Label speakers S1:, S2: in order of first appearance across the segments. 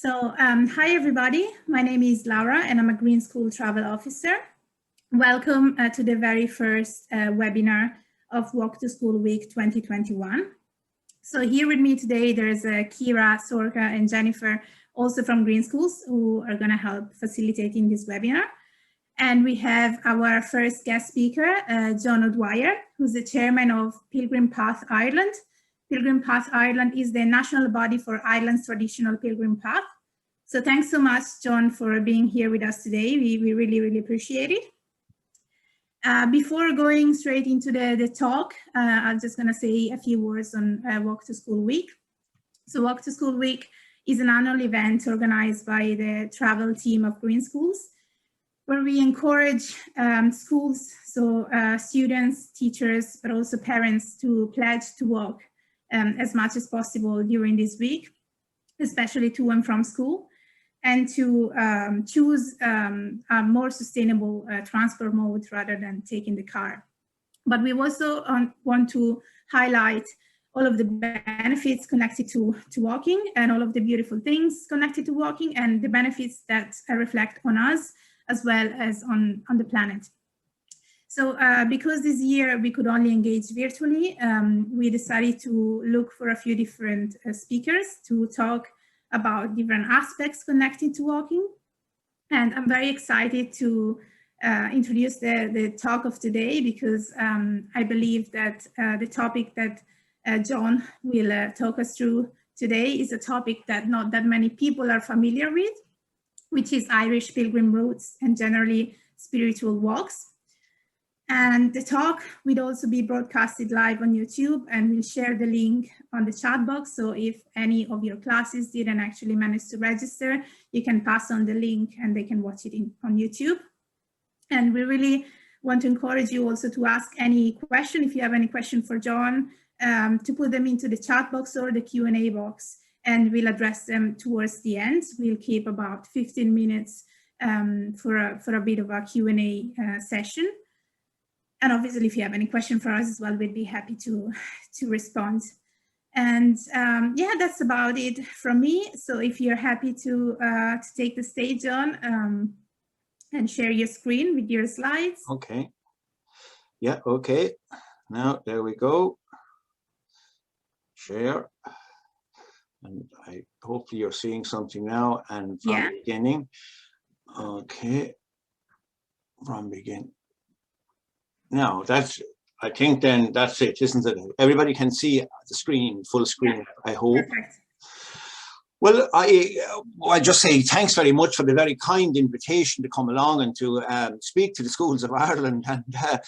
S1: Hi everybody, my name is Laura and I'm a Green School Travel Officer. Welcome to the very first webinar of Walk to School Week 2021. So here with me today, there's Kira, Sorka and Jennifer, also from Green Schools, who are gonna help facilitating this webinar. And we have our first guest speaker, John O'Dwyer, who's the chairman of Pilgrim Path Ireland. Pilgrim Path Ireland is the national body for Ireland's traditional pilgrim path. So thanks so much, John, for being here with us today. We really appreciate it. Before going straight into the talk, I'm just going to say a few words on Walk to School Week. So Walk to School Week is an annual event organized by the travel team of Green Schools, where we encourage schools, so students, teachers, but also parents to pledge to walk as much as possible during this week, especially to and from school, and to choose a more sustainable transport mode rather than taking the car. But we also want to highlight all of the benefits connected to walking and all of the beautiful things connected to walking and the benefits that reflect on us as well as on the planet. So because this year we could only engage virtually, we decided to look for a few different speakers to talk about different aspects connected to walking. And I'm very excited to introduce the talk of today because I believe that the topic that John will talk us through today is a topic that not that many people are familiar with, which is Irish pilgrim routes and generally spiritual walks. And the talk will also be broadcasted live on YouTube, and we'll share the link on the chat box. So if any of your classes didn't actually manage to register, you can pass on the link and they can watch it on YouTube. And we really want to encourage you also to ask any question, if you have any question for John, to put them into the chat box or the Q&A box, and we'll address them towards the end. We'll keep about 15 minutes for a bit of a Q&A session. And obviously, if you have any question for us as well, we'd be happy to respond. And yeah, that's about it from me. So if you're happy to take the stage on and share your screen with your slides.
S2: Okay. Yeah, okay. Now, there we go. Share. And hopefully you're seeing something now and from the beginning. Okay. From begin. Now I think then that's it, isn't it? Everybody can see the screen, full screen, I hope.
S1: Perfect.
S2: Well, I just say thanks very much for the very kind invitation to come along and to speak to the schools of Ireland. And I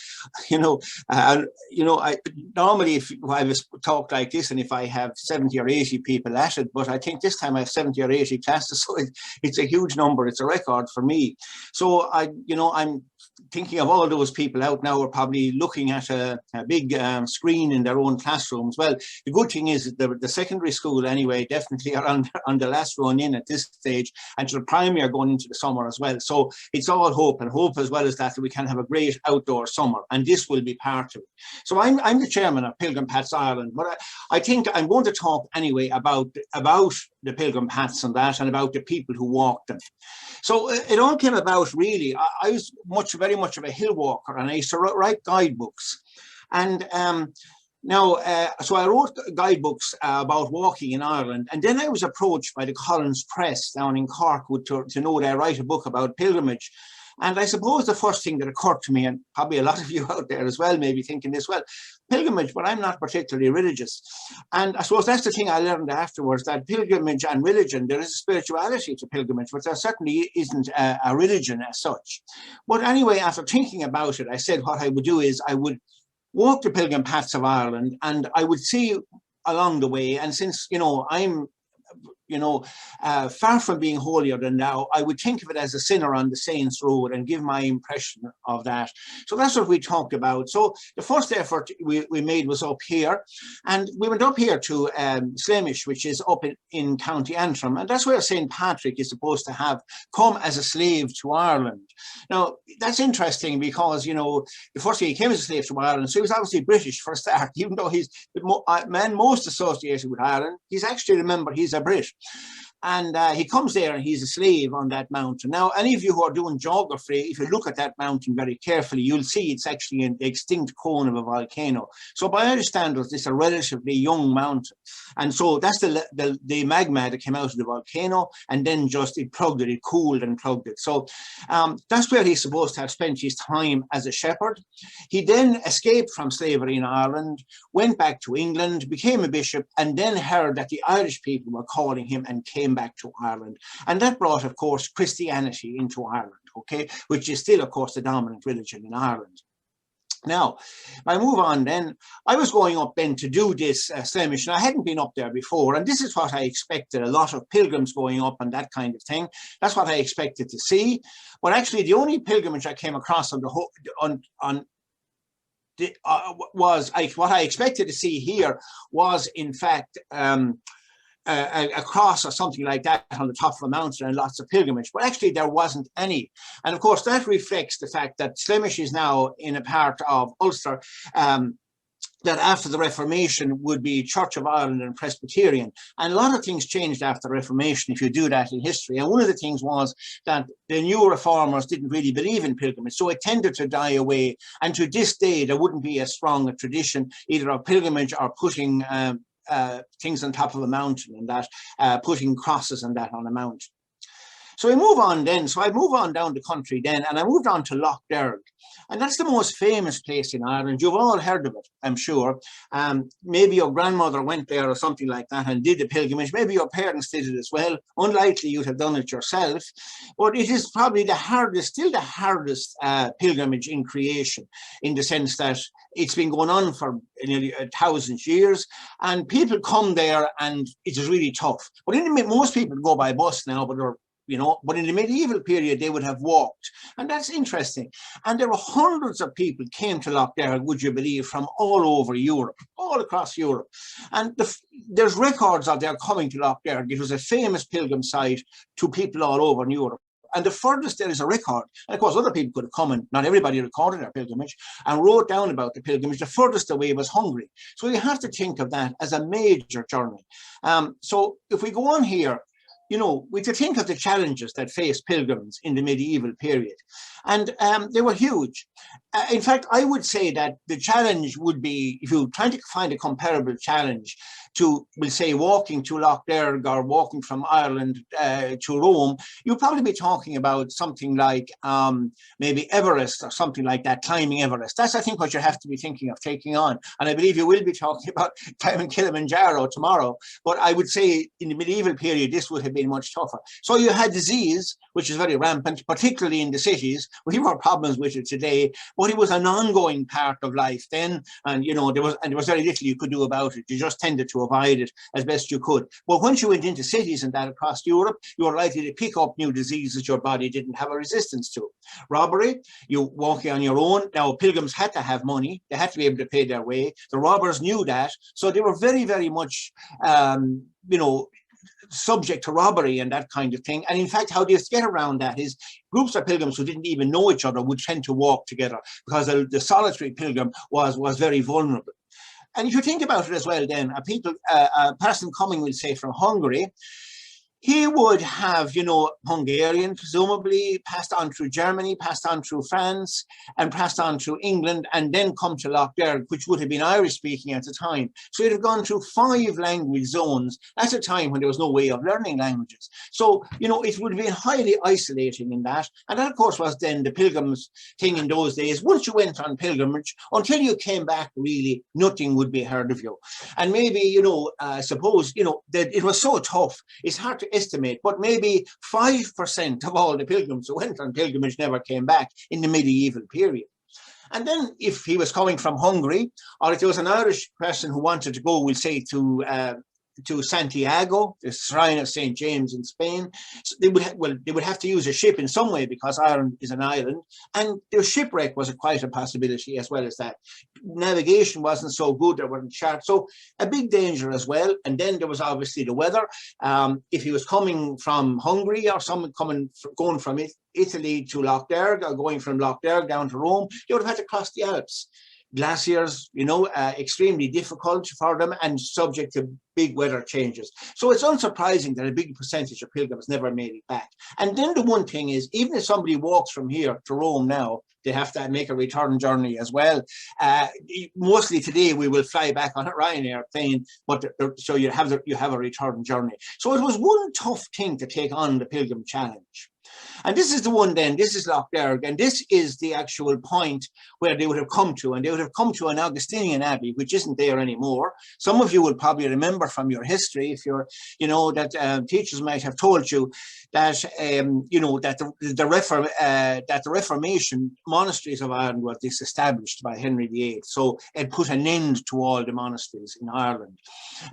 S2: normally if I was talk like this, and if I have 70 or 80 people at it, but I think this time I have 70 or 80 classes, so it's a huge number. It's a record for me. So I'm thinking of all those people out now are probably looking at a big screen in their own classrooms. Well, the good thing is that the secondary school anyway definitely are on the last run in at this stage, and to the primary are going into the summer as well. So it's all hope, and hope as well as that we can have a great outdoor summer, and this will be part of it. So I'm the chairman of Pilgrim Hats Ireland, but I think I'm going to talk anyway about the Pilgrim Hats and that, and about the people who walk them. So it all came about really. I was very much of a hill walker, and I used to write guidebooks. And so I wrote guidebooks about walking in Ireland, and then I was approached by the Collins Press down in Cork to know that I write a book about pilgrimage. And I suppose the first thing that occurred to me, and probably a lot of you out there as well may be thinking this, well, pilgrimage, but I'm not particularly religious. And I suppose that's the thing I learned afterwards, that pilgrimage and religion, there is a spirituality to pilgrimage, but there certainly isn't a religion as such. But anyway, after thinking about it, I said what I would do is I would walk the pilgrim paths of Ireland, and I would see along the way, and since, I'm far from being holier than thou, I would think of it as a sinner on the saints' road and give my impression of that. So that's what we talked about. So the first effort we made was up here, and we went up here to Slemish, which is up in County Antrim, and that's where St. Patrick is supposed to have come as a slave to Ireland. Now, that's interesting because, the first thing he came as a slave to Ireland, so he was obviously British for a start, even though he's the man most associated with Ireland. He's actually, remember, he's a Brit. And he comes there and he's a slave on that mountain. Now, any of you who are doing geography, if you look at that mountain very carefully, you'll see it's actually an extinct cone of a volcano. So by Irish standards, it's a relatively young mountain. And so that's the magma that came out of the volcano, and then just it plugged it, it cooled and plugged it. So that's where he's supposed to have spent his time as a shepherd. He then escaped from slavery in Ireland, went back to England, became a bishop, and then heard that the Irish people were calling him and came back to Ireland. And that brought, of course, Christianity into Ireland, okay, which is still, of course, the dominant religion in Ireland. Now, if I move on then, I was going up then to do this Slemish, and I hadn't been up there before, and this is what I expected, a lot of pilgrims going up and that kind of thing. That's what I expected to see. But actually, the only pilgrimage I came across on what I expected to see here was, in fact, a cross or something like that on the top of a mountain and lots of pilgrimage, but actually there wasn't any. And of course that reflects the fact that Slemish is now in a part of Ulster that after the Reformation would be Church of Ireland and Presbyterian. And a lot of things changed after the Reformation if you do that in history. And one of the things was that the new reformers didn't really believe in pilgrimage, so it tended to die away. And to this day, there wouldn't be as strong a tradition either of pilgrimage or putting things on top of a mountain and that, putting crosses and that on a mountain. So we move on then. So I move on down the country then, and I moved on to Lough Derg. And that's the most famous place in Ireland. You've all heard of it, I'm sure. Maybe your grandmother went there or something like that and did the pilgrimage. Maybe your parents did it as well. Unlikely you'd have done it yourself. But it is probably the hardest, still the hardest pilgrimage in creation, in the sense that it's been going on for nearly 1,000 years, and people come there and it is really tough. But most people go by bus now, but they're but in the medieval period, they would have walked. And that's interesting. And there were hundreds of people came to Lough Derg, would you believe, from all over Europe, all across Europe. And there's records of their coming to Lough Derg. It was a famous pilgrim site to people all over in Europe. And the furthest there is a record, and of course other people could have come and not everybody recorded their pilgrimage and wrote down about the pilgrimage. The furthest away was Hungary. So you have to think of that as a major journey. So if we go on here, we could think of the challenges that faced pilgrims in the medieval period. And they were huge. In fact, I would say that the challenge would be, if you're trying to find a comparable challenge to, we'll say, walking to Lough Derg or walking from Ireland to Rome, you'll probably be talking about something like maybe Everest or something like that, climbing Everest. That's, I think, what you have to be thinking of taking on. And I believe you will be talking about climbing Kilimanjaro tomorrow. But I would say in the medieval period, this would have been much tougher. So you had disease, which is very rampant, particularly in the cities. We have more problems with it today, but it was an ongoing part of life then. And, there was very little you could do about it. You just tended to avoid it as best you could. But once you went into cities and that across Europe, you were likely to pick up new diseases your body didn't have a resistance to. Robbery, you walking on your own. Now, pilgrims had to have money. They had to be able to pay their way. The robbers knew that. So they were very, very much, subject to robbery and that kind of thing. And in fact, how they get around that is groups of pilgrims who didn't even know each other would tend to walk together because the solitary pilgrim was very vulnerable. And if you think about it as well, then a person coming, we'll say, from Hungary, he would have, Hungarian, presumably, passed on through Germany, passed on through France, and passed on through England, and then come to Lough Derg, which would have been Irish-speaking at the time. So he'd have gone through 5 language zones at a time when there was no way of learning languages. So, it would have been highly isolating in that. And that, of course, was then the pilgrims thing in those days. Once you went on pilgrimage, until you came back, really, nothing would be heard of you. And maybe, I suppose, that it was so tough, it's hard to estimate, but maybe 5% of all the pilgrims who went on pilgrimage never came back in the medieval period. And then if he was coming from Hungary, or if there was an Irish person who wanted to go, we'll say, to Santiago, the shrine of St. James in Spain, so they would have to use a ship in some way because Ireland is an island, and their shipwreck was quite a possibility as well as that. Navigation wasn't so good, there weren't charts, so a big danger as well. And then there was obviously the weather. If he was coming from Hungary or someone going from Italy to Lough Derg or going from Lough Derg down to Rome, they would have had to cross the Alps. glaciers, you know, extremely difficult for them and subject to big weather changes. So it's unsurprising that a big percentage of pilgrims never made it back. And then the one thing is, even if somebody walks from here to Rome now, they have to make a return journey as well. Mostly today we will fly back on a Ryanair plane, but so you have a return journey. So it was one tough thing to take on the Pilgrim Challenge. And this is the one then, this is Lough Derg, and this is the actual point where they would have come to, and they would have come to an Augustinian abbey, which isn't there anymore. Some of you will probably remember from your history, if you're, you know, that teachers might have told you that, you know, that the Reformation monasteries of Ireland was disestablished by Henry VIII. So it put an end to all the monasteries in Ireland.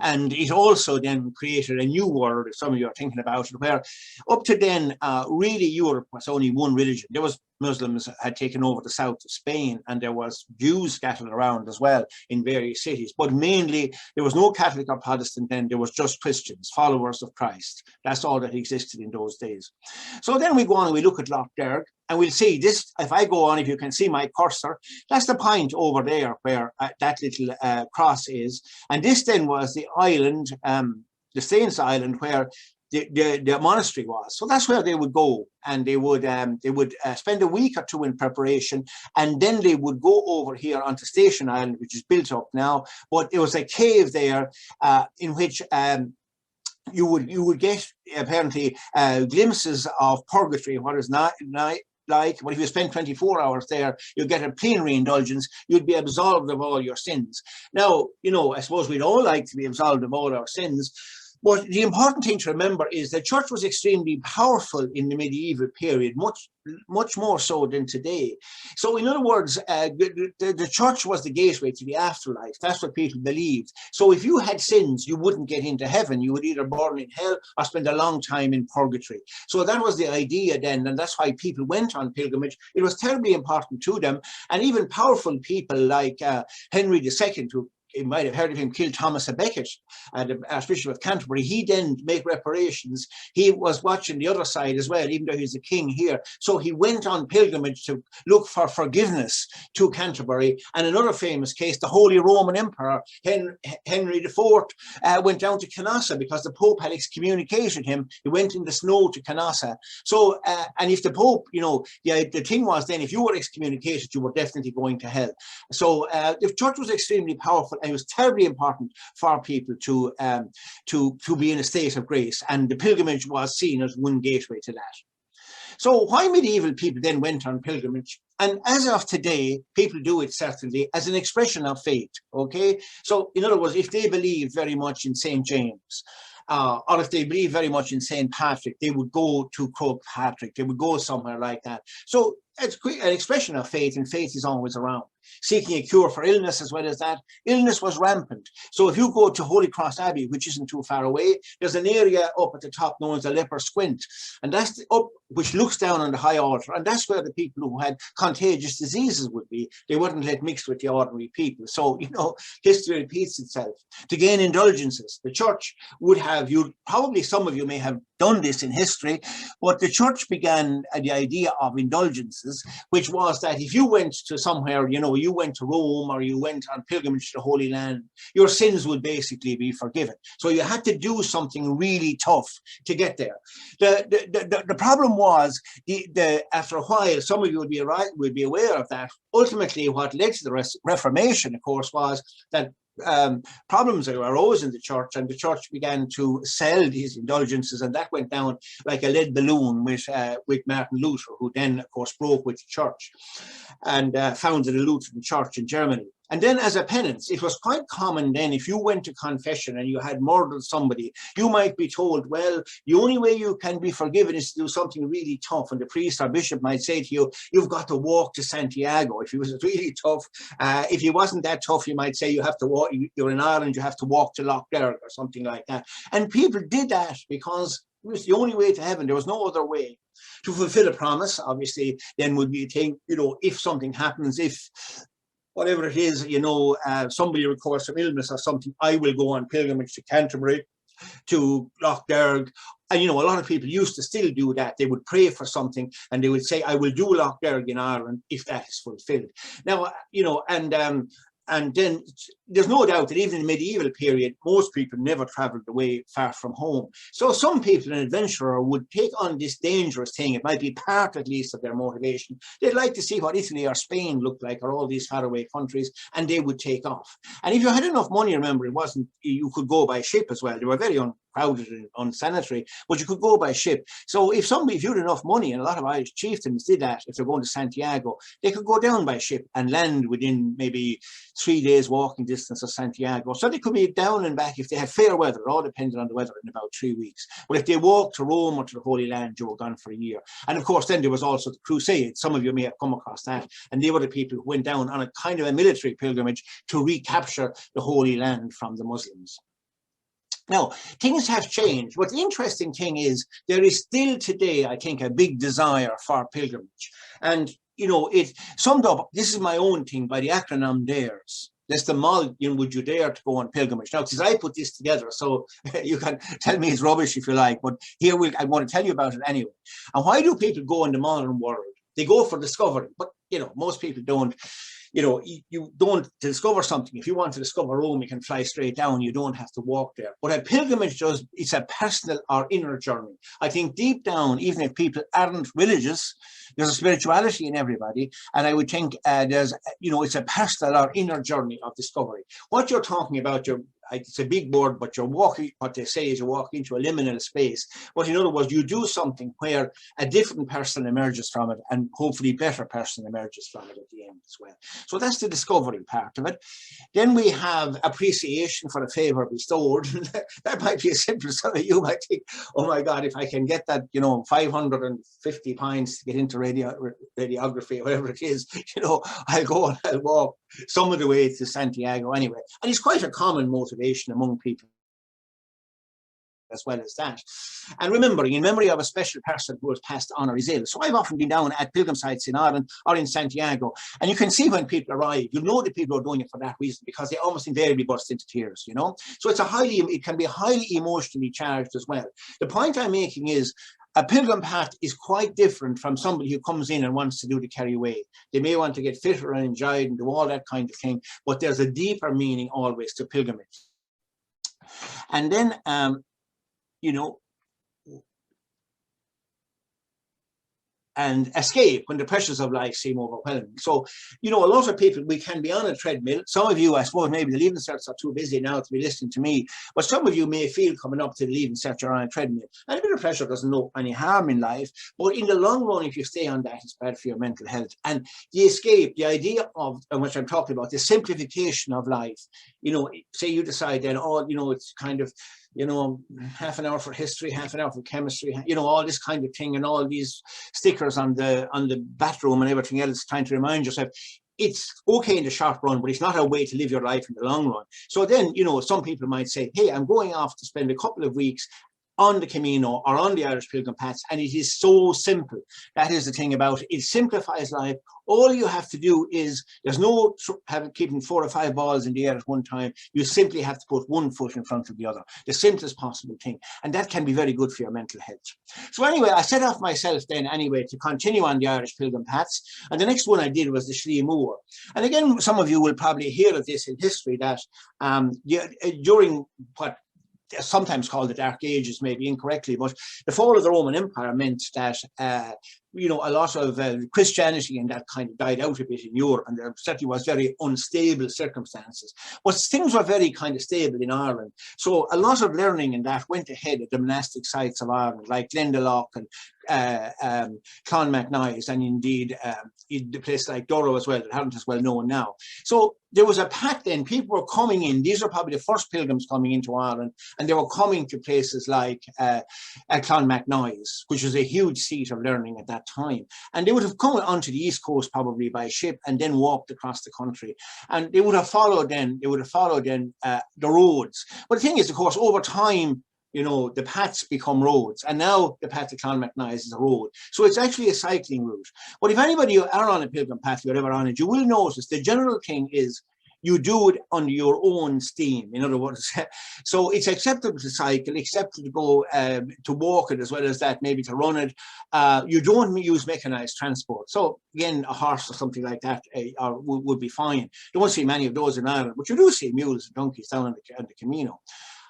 S2: And it also then created a new world, if some of you are thinking about it, where up to then, really Europe was only one religion. There was Muslims had taken over the south of Spain, and there was Jews scattered around as well in various cities. But mainly there was no Catholic or Protestant then, there was just Christians, followers of Christ. That's all that existed in those days. So then we go on and we look at Lough Derg, and we'll see this, if I go on, if you can see my cursor, that's the point over there where that little cross is. And this then was the island, the Saints Island, where the monastery was. So that's where they would go, and they would spend a week or two in preparation, and then they would go over here onto Station Island, which is built up now. But there was a cave there in which you would get apparently glimpses of purgatory, what is not like. But if you spend 24 hours there, you get a plenary indulgence. You'd be absolved of all your sins. Now, you know, I suppose we'd all like to be absolved of all our sins. But the important thing to remember is the church was extremely powerful in the medieval period, much more so than today. So in other words, the church was the gateway to the afterlife. That's what people believed. So if you had sins, you wouldn't get into heaven. You would either burn in hell or spend a long time in purgatory. So that was the idea then, and that's why people went on pilgrimage. It was terribly important to them. And even powerful people like Henry II, who, you might have heard of him, killed Thomas à Becket, the Archbishop of Canterbury. He then made reparations. He was watching the other side as well, even though he's the king here. So he went on pilgrimage to look for forgiveness to Canterbury. And another famous case, the Holy Roman Emperor, Henry IV, went down to Canossa because the Pope had excommunicated him. He went in the snow to Canossa. So, and if the Pope, you know, the thing was then, if you were excommunicated, you were definitely going to hell. So the church was extremely powerful. And it was terribly important for people to be in a state of grace, and the pilgrimage was seen as one gateway to that. So why medieval people then went on pilgrimage, and as of today, people do it certainly as an expression of faith. Okay, so in other words, if they believe very much in St. James, or if they believe very much in St. Patrick, they would go to Croagh Patrick. They would go somewhere like that. So it's an expression of faith, and faith is always around. Seeking a cure for illness as well as that. Illness was rampant. So if you go to Holy Cross Abbey, which isn't too far away, there's an area up at the top known as the Leper's Squint. And that's up, which looks down on the high altar. And that's where the people who had contagious diseases would be. They wouldn't let mixed with the ordinary people. So, you know, history repeats itself. To gain indulgences, the church would have, probably some of you may have done this in history, but the church began the idea of indulgences, which was that if you went to somewhere, you know, you went to Rome or you went on pilgrimage to the Holy Land, your sins would basically be forgiven. So you had to do something really tough to get there. The problem was, after a while, some of you would be aware of that. Ultimately, what led to the Reformation, of course, was that problems arose in the church, and the church began to sell these indulgences, and that went down like a lead balloon with Martin Luther, who then, of course, broke with the church and founded a Lutheran church in Germany. And then as a penance, it was quite common then, if you went to confession and you had murdered somebody, you might be told, well, the only way you can be forgiven is to do something really tough. And the priest or bishop might say to you, you've got to walk to Santiago. If he was really tough, if he wasn't that tough, you might say you have to walk, you're in Ireland, you have to walk to Lough Derg or something like that. And people did that because it was the only way to heaven. There was no other way. To fulfill a promise, obviously, then would be a thing, you know, if something happens, if whatever it is, you know, somebody recovers from illness or something, I will go on pilgrimage to Canterbury, to Lough Derg, And, you know, a lot of people used to still do that. They would pray for something and they would say, I will do Loch Derg in Ireland if that is fulfilled. Now, you know, and then there's no doubt that even in the medieval period, most people never traveled away far from home. So some people, an adventurer, would take on this dangerous thing. It might be part, at least, of their motivation. They'd like to see what Italy or Spain looked like, or all these faraway countries, and they would take off. And if you had enough money, remember, it wasn't, you could go by ship as well. They were very crowded and unsanitary, but you could go by ship. So if you had enough money, and a lot of Irish chieftains did that, if they're going to Santiago, they could go down by ship and land within maybe 3 days walking distance of Santiago. So they could be down and back if they had fair weather. It all depended on the weather in about 3 weeks. But if they walked to Rome or to the Holy Land, you were gone for a year. And of course, then there was also the Crusades. Some of you may have come across that. And they were the people who went down on a kind of a military pilgrimage to recapture the Holy Land from the Muslims. Now, things have changed. But the interesting thing is there is still today, I think, a big desire for pilgrimage. And, you know, it summed up, this is my own thing, by the acronym DARES. That's the Mall, you know, would you dare to go on pilgrimage? Now, since I put this together, so you can tell me it's rubbish if you like, but here I want to tell you about it anyway. And why do people go in the modern world? They go for discovery, but, you know, most people don't. You know, you don't discover something. If you want to discover Rome, you can fly straight down. You don't have to walk there. But a pilgrimage does, it's a personal or inner journey. I think deep down, even if people aren't religious, there's a spirituality in everybody. And I would think there's, you know, it's a personal or inner journey of discovery. What you're talking about, it's a big word, but you're walking, what they say is you walk into a liminal space. But in other words, you do something where a different person emerges from it, and hopefully a better person emerges from it at the end as well. So that's the discovery part of it. Then we have appreciation for the favor bestowed. That might be a simple, some of you might think, oh my God, if I can get that, you know, 550 pounds to get into radiography, whatever it is, you know, I'll go and I'll walk some of the way to Santiago anyway. And it's quite a common motivation among people as well as that. And remembering, in memory of a special person who has passed on or is ill. So I've often been down at pilgrim sites in Ireland or in Santiago, and you can see when people arrive, you know that people are doing it for that reason, because they almost invariably burst into tears, you know. So it can be highly emotionally charged as well. The point I'm making is, a pilgrim path is quite different from somebody who comes in and wants to do the carry away. They may want to get fitter and enjoy and do all that kind of thing, but there's a deeper meaning always to pilgrimage. And then, you know, and escape when the pressures of life seem overwhelming. So, you know, a lot of people, we can be on a treadmill. Some of you, I suppose, maybe the leaving certs are too busy now to be listening to me, but some of you may feel coming up to the leaving cert you're on a treadmill. And a bit of pressure doesn't do any harm in life, but in the long run, if you stay on that, it's bad for your mental health. And the escape, the idea of, which I'm talking about, the simplification of life, you know, say you decide then, oh, you know, it's kind of, you know, half an hour for history, half an hour for chemistry, you know, all this kind of thing, and all these stickers on the bathroom and everything else, trying to remind yourself it's okay in the short run, but it's not a way to live your life in the long run. So then, you know, some people might say, hey, I'm going off to spend a couple of weeks on the Camino or on the Irish Pilgrim Hats, and it is so simple. That is the thing about it. It simplifies life. All you have to do is, there's no keeping 4 or 5 balls in the air at one time. You simply have to put one foot in front of the other. The simplest possible thing. And that can be very good for your mental health. So anyway, I set off myself then anyway to continue on the Irish Pilgrim Hats. And the next one I did was the Skellig Michael. And again, some of you will probably hear of this in history, that during what sometimes called the Dark Ages, maybe incorrectly, but the fall of the Roman Empire meant that you know, a lot of Christianity and that kind of died out a bit in Europe, and there certainly was very unstable circumstances. But things were very kind of stable in Ireland. So a lot of learning in that went ahead at the monastic sites of Ireland, like Glendalough and Clonmacnoise, and indeed the place like Durrow as well, that aren't as well known now. So there was a pact then. People were coming in. These are probably the first pilgrims coming into Ireland, and they were coming to places like Clonmacnoise, which was a huge seat of learning at that time. And they would have come onto the East Coast probably by ship and then walked across the country. And they would have followed then, the roads. But the thing is, of course, over time, you know, the paths become roads, and now the path to Clonmacnoise is a road. So it's actually a cycling route. But if anybody are on a pilgrim path, you're ever on it, you will notice the general thing is, you do it under your own steam, in other words. So it's acceptable to cycle, acceptable to go to walk it as well as that, maybe to run it. You don't use mechanized transport. So again, a horse or something like that would be fine. You don't see many of those in Ireland, but you do see mules and donkeys down on the Camino.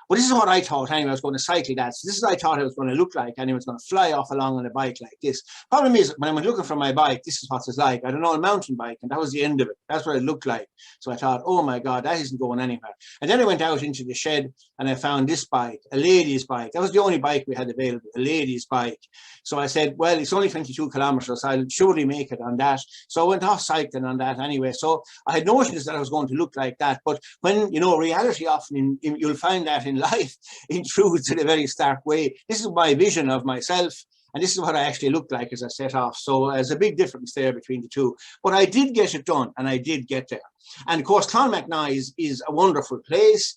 S2: But this is what I thought anyway. I was going to cycle that. So this is what I thought it was going to look like, and it was going to fly off along on a bike like this. Problem is, when I went looking for my bike, this is what it's like. I don't know, a mountain bike, and that was the end of it. That's what it looked like. So I thought, oh my God, that isn't going anywhere. And then I went out into the shed and I found this bike, a lady's bike. That was the only bike we had available, a lady's bike. So I said, well, it's only 22 kilometers. I'll surely make it on that. So I went off cycling on that anyway. So I had notions that I was going to look like that. But when, you know, reality often, you'll find that in life intrudes in a very stark way. This is my vision of myself, and this is what I actually looked like as I set off. So there's a big difference there between the two. But I did get it done, and I did get there. And of course, Clonmacnoise is a wonderful place.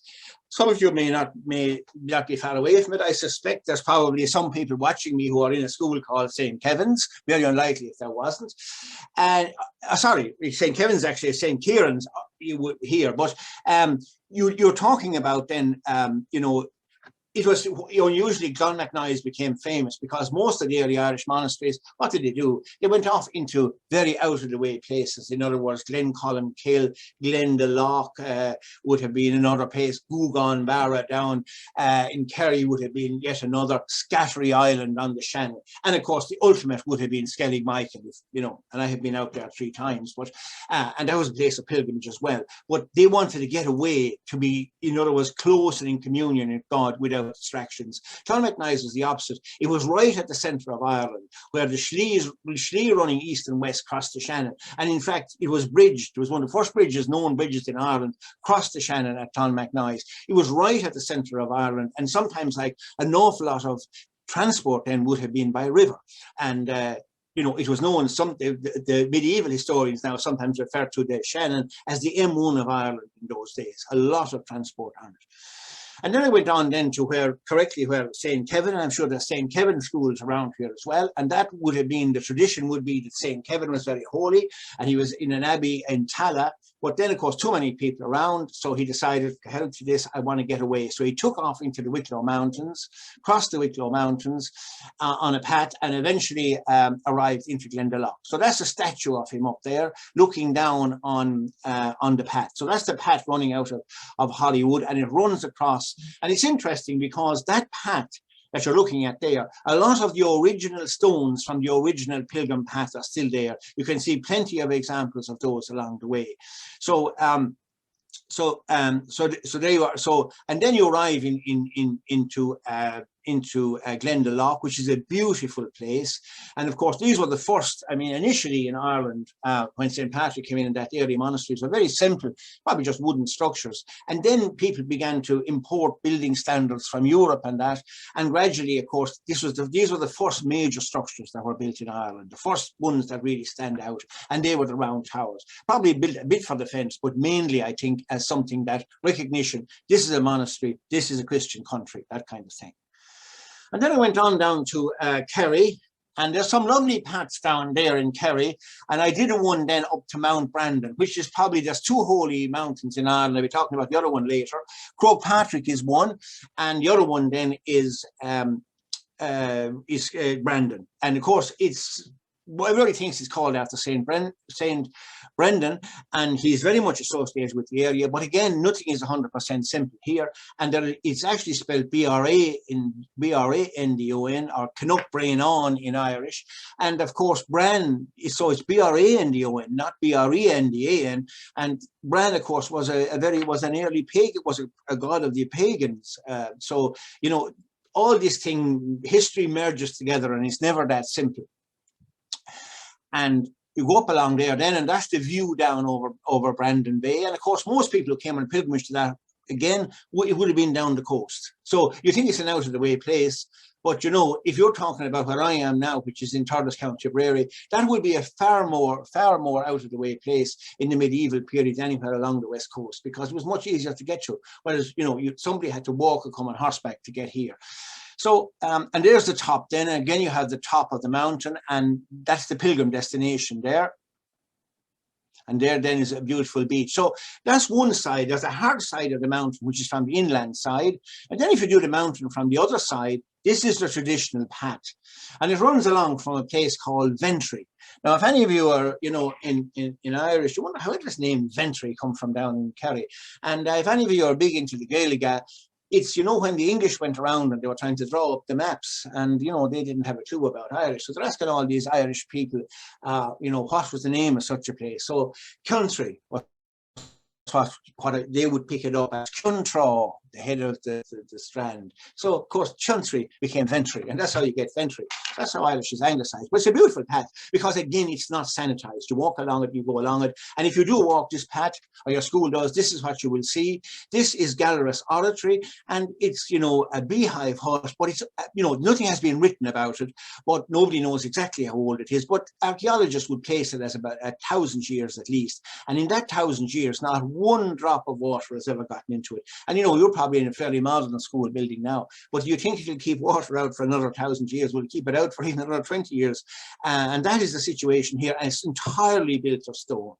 S2: Some of you may not be far away from it. I suspect there's probably some people watching me who are in a school called St. Kevin's. Very unlikely if there wasn't. And sorry, St. Kevin's actually is St. Kieran's you would hear. But you're talking about then, you know, it was, you know, usually Clonmacnoise became famous because most of the early Irish monasteries, what did they do? They went off into very out of the way places. In other words, Glencolmkill, Glendalough would have been another place, Gugan Barra down in Kerry would have been yet another, Scattery Island on the Shannon. And of course, the ultimate would have been Skellig Michael, you know, and I have been out there 3 times, but and that was a place of pilgrimage as well. But they wanted to get away to be, in other words, close and in communion with God without distractions. Clonmacnoise was the opposite. It was right at the centre of Ireland, where the Slee running east and west crossed the Shannon. And in fact, it was bridged. It was one of the first known bridges in Ireland, crossed the Shannon at Clonmacnoise. It was right at the centre of Ireland, and sometimes like an awful lot of transport then would have been by river. And you know, it was known, the medieval historians now sometimes refer to the Shannon as the M1 of Ireland in those days. A lot of transport on it. And then I went on then to where St. Kevin, and I'm sure there's St. Kevin schools around here as well. And that would have been, the tradition would be that St. Kevin was very holy and he was in an abbey in Tala. But then, of course, too many people around. So he decided, to help to this, I want to get away. So he took off into the Wicklow Mountains, crossed the Wicklow Mountains on a path, and eventually arrived into Glendalough. So that's a statue of him up there, looking down on the path. So that's the path running out of Hollywood, and it runs across. And it's interesting because that path that you're looking at there, a lot of the original stones from the original Pilgrim path are still there. You can see plenty of examples of those along the way. So there you are. So, and then you arrive into Glendalough, which is a beautiful place. And of course, these were the first, I mean, initially in Ireland, when St. Patrick came in that early monasteries were very simple, probably just wooden structures. And then people began to import building standards from Europe and that. And gradually, of course, these were the first major structures that were built in Ireland, the first ones that really stand out. And they were the round towers, probably built a bit for defense, but mainly, I think, as something that recognition, this is a monastery, this is a Christian country, that kind of thing. And then I went on down to Kerry, and there's some lovely paths down there in Kerry. And I did one then up to Mount Brandon, which is probably, there's 2 holy mountains in Ireland. I'll be talking about the other one later. Croagh Patrick is one, and the other one then is Brandon. And of course, everybody thinks it's called after Saint Brendan, and he's very much associated with the area. But again, nothing is 100% simple here, and it's actually spelled B-R-A-N-D-O-N, or Canuck Brain on in Irish. And of course, Bran, so it's B-R-A-N-D-O-N, not B-R-E-N-D-A-N. And Bran, of course, was an early pagan, was a god of the pagans. So you know, all this thing, history merges together, and it's never that simple. And you go up along there then, and that's the view down over Brandon Bay. And of course, most people who came on pilgrimage to that, again, it would have been down the coast. So you think it's an out of the way place, but you know, if you're talking about where I am now, which is in Thurles County, Tipperary, that would be a far more out of the way place in the medieval period anywhere along the west coast, because it was much easier to get to. Whereas, you know, somebody had to walk or come on horseback to get here. So, and there's the top then. Again, you have the top of the mountain, and that's the pilgrim destination there. And there then is a beautiful beach. So that's one side. There's a hard side of the mountain, which is from the inland side. And then if you do the mountain from the other side, this is the traditional path. And it runs along from a place called Ventry. Now, if any of you are, you know, in Irish, you wonder how did this name Ventry come from down in Kerry. And if any of you are big into the Gaelic, it's, you know, when the English went around and they were trying to draw up the maps, and, you know, they didn't have a clue about Irish. So they're asking all these Irish people, you know, what was the name of such a place? So country, what they would pick it up as Cuntraw, the head of the strand. So, of course, Chuntry became Ventry, and that's how you get Ventry. That's how Irish is anglicised. But it's a beautiful path because, again, it's not sanitised. You walk along it, you go along it. And if you do walk this path, or your school does, this is what you will see. This is Gallerus Oratory, and it's, you know, a beehive hut, but it's, you know, nothing has been written about it, but nobody knows exactly how old it is. But archaeologists would place it as about 1,000 years at least. And in that 1,000 years, not one drop of water has ever gotten into it. And, you know, you're probably in a fairly modern school building now, but you think it'll keep water out for another 1,000 years? Will it keep it out for even another 20 years? And that is the situation here. And it's entirely built of stone.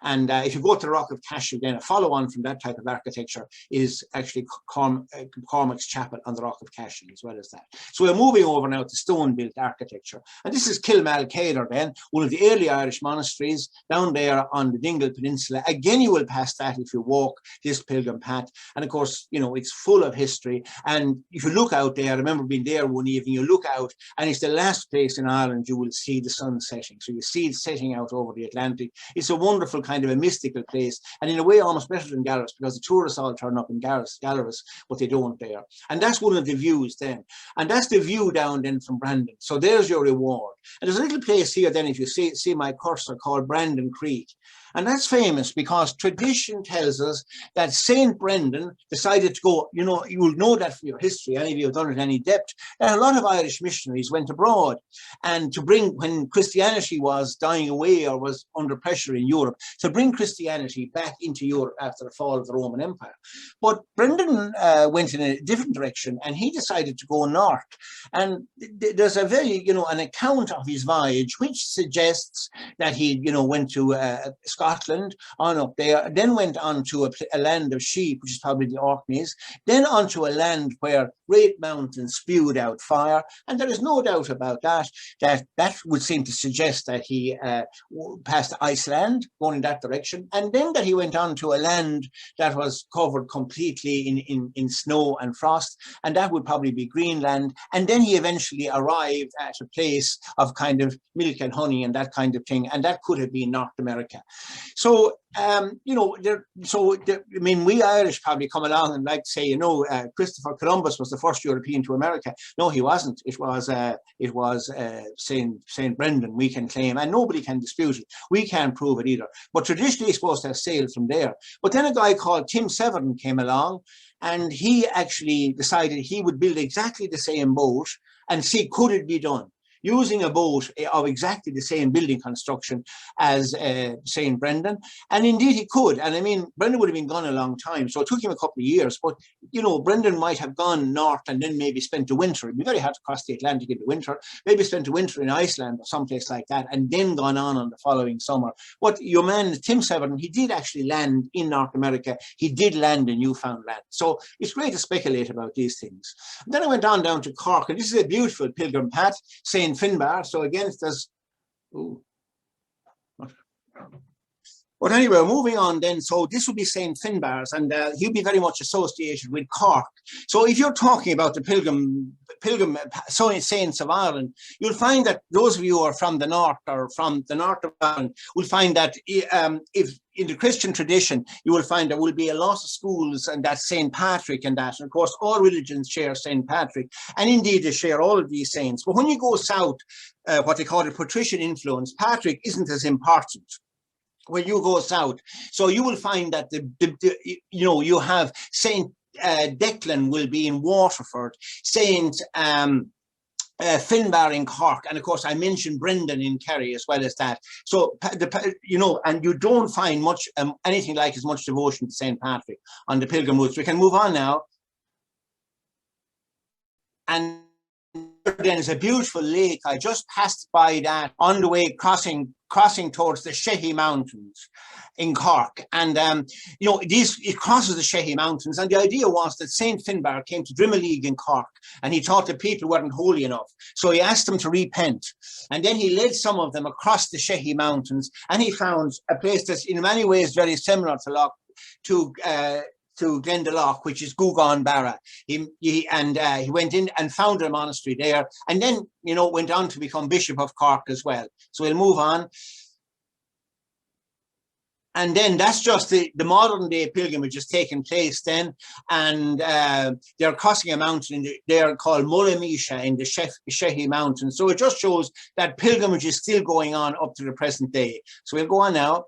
S2: And if you go to the Rock of Cashel, then a follow-on from that type of architecture is actually Cormac's Chapel on the Rock of Cashel, as well as that. So we're moving over now to stone-built architecture. And this is Kilmalcader then, one of the early Irish monasteries down there on the Dingle Peninsula. Again, you will pass that if you walk this pilgrim path. And of course, you know, it's full of history. And if you look out there, I remember being there one evening, you look out, and it's the last place in Ireland you will see the sun setting. So you see it setting out over the Atlantic. It's a wonderful kind of a mystical place, and in a way almost better than Gallerus, because the tourists all turn up in Gallerus, but they don't there. And that's one of the views then. And that's the view down then from Brandon. So there's your reward. And there's a little place here then, if you see my cursor, called Brandon Creek. And that's famous because tradition tells us that St. Brendan decided to go, you know, you will know that from your history, any of you have done it in any depth, that a lot of Irish missionaries went abroad and to bring, when Christianity was dying away or was under pressure in Europe, to bring Christianity back into Europe after the fall of the Roman Empire. But Brendan went in a different direction, and he decided to go north. And there's a very, you know, an account of his voyage which suggests that he, you know, went to Scotland, on up there, then went on to a land of sheep, which is probably the Orkneys, then onto a land where great mountains spewed out fire. And there is no doubt about that, that would seem to suggest that he passed Iceland, going in that direction, and then that he went on to a land that was covered completely in snow and frost, and that would probably be Greenland. And then he eventually arrived at a place of kind of milk and honey and that kind of thing, and that could have been North America. So, you know, I mean, we Irish probably come along and like say, you know, Christopher Columbus was the first European to America. No, he wasn't. It was St. Brendan, we can claim, and nobody can dispute it. We can't prove it either. But traditionally, he's supposed to have sailed from there. But then a guy called Tim Severin came along, and he actually decided he would build exactly the same boat and see, could it be done, using a boat of exactly the same building construction as St. Brendan. And indeed he could. And I mean, Brendan would have been gone a long time, so it took him a couple of years. But, you know, Brendan might have gone north and then maybe spent the winter. It'd be very hard to cross the Atlantic in the winter. Maybe spent the winter in Iceland or someplace like that, and then gone on the following summer. But your man, Tim Severin, he did actually land in North America. He did land in Newfoundland. So it's great to speculate about these things. And then I went on down to Cork, and this is a beautiful pilgrim path, St. Finbar. So again, there's, but anyway, moving on then. So this would be St. Finbar's, and he'll be very much associated with Cork. So if you're talking about the pilgrim saints of Ireland, you'll find that those of you who are from the north or from the north of Ireland will find that if in the Christian tradition, you will find there will be a lot of schools, and that's St. Patrick and that. And of course, all religions share St. Patrick, and indeed they share all of these saints. But when you go south, what they call a patrician influence, Patrick isn't as important when you go south. So you will find that you know, you have St. Declan will be in Waterford, St. Finbar in Cork, and of course I mentioned Brendan in Kerry as well as that. So you know, and you don't find much anything like as much devotion to St. Patrick on the pilgrim routes. We can move on now. And then is a beautiful lake. I just passed by that on the way crossing towards the Shehy Mountains in Cork. And, you know, it crosses the Shehy Mountains. And the idea was that St. Finbar came to Drimoleague in Cork, and he thought the people weren't holy enough. So he asked them to repent. And then he led some of them across the Shehy Mountains, and he found a place that's in many ways very similar to Glendalough, which is Gugan Barra. He went in and founded a monastery there, and then, you know, went on to become Bishop of Cork as well. So we'll move on. And then that's just the modern day pilgrimage is taking place then, and they're crossing a mountain. They're called Mulamisha in the Shehy Mountains. So it just shows that pilgrimage is still going on up to the present day. So we'll go on now.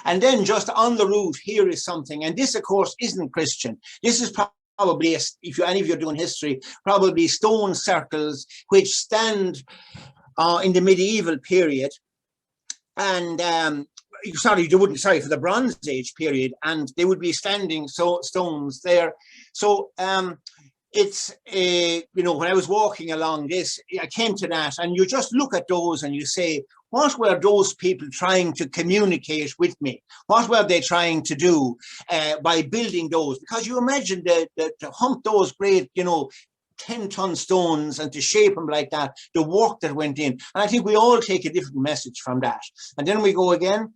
S2: And then just on the route, here is something, and this, of course, isn't Christian. This is probably, if any of you are doing history, probably stone circles which stand in the medieval period, and for the Bronze Age period, and they would be standing stones there. So it's you know, when I was walking along this, I came to that, and you just look at those and you say, what were those people trying to communicate with me? What were they trying to do by building those? Because you imagine to hump those great, you know, 10-ton stones and to shape them like that, the work that went in. And I think we all take a different message from that. And then we go again.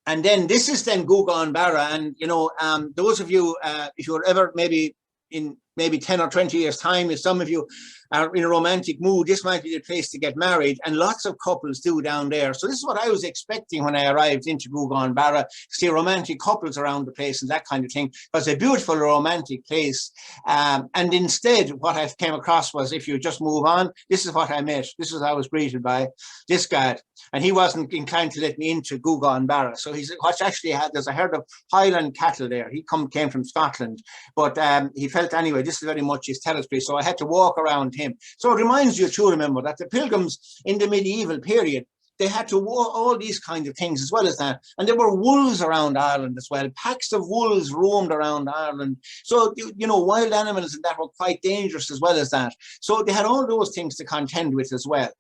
S2: And then this is then Gugan Barra. And, you know, those of you, if you're ever maybe in 10 or 20 years time, if some of you are in a romantic mood, this might be the place to get married, and lots of couples do down there. So this is what I was expecting when I arrived into Gugan Barra, see romantic couples around the place and that kind of thing. It was a beautiful romantic place. And instead, what I came across was, if you just move on, this is what I met. This is how I was greeted by this guy. And he wasn't inclined to let me into Gugan Barra. So he said, what's actually had, there's a herd of Highland cattle there. He came from Scotland, but he felt anyway, this is very much his territory. So I had to walk around him. So it reminds you to remember that the pilgrims in the medieval period, they had to walk all these kinds of things as well as that. And there were wolves around Ireland as well. Packs of wolves roamed around Ireland. So, you know, wild animals and that were quite dangerous as well as that. So they had all those things to contend with as well.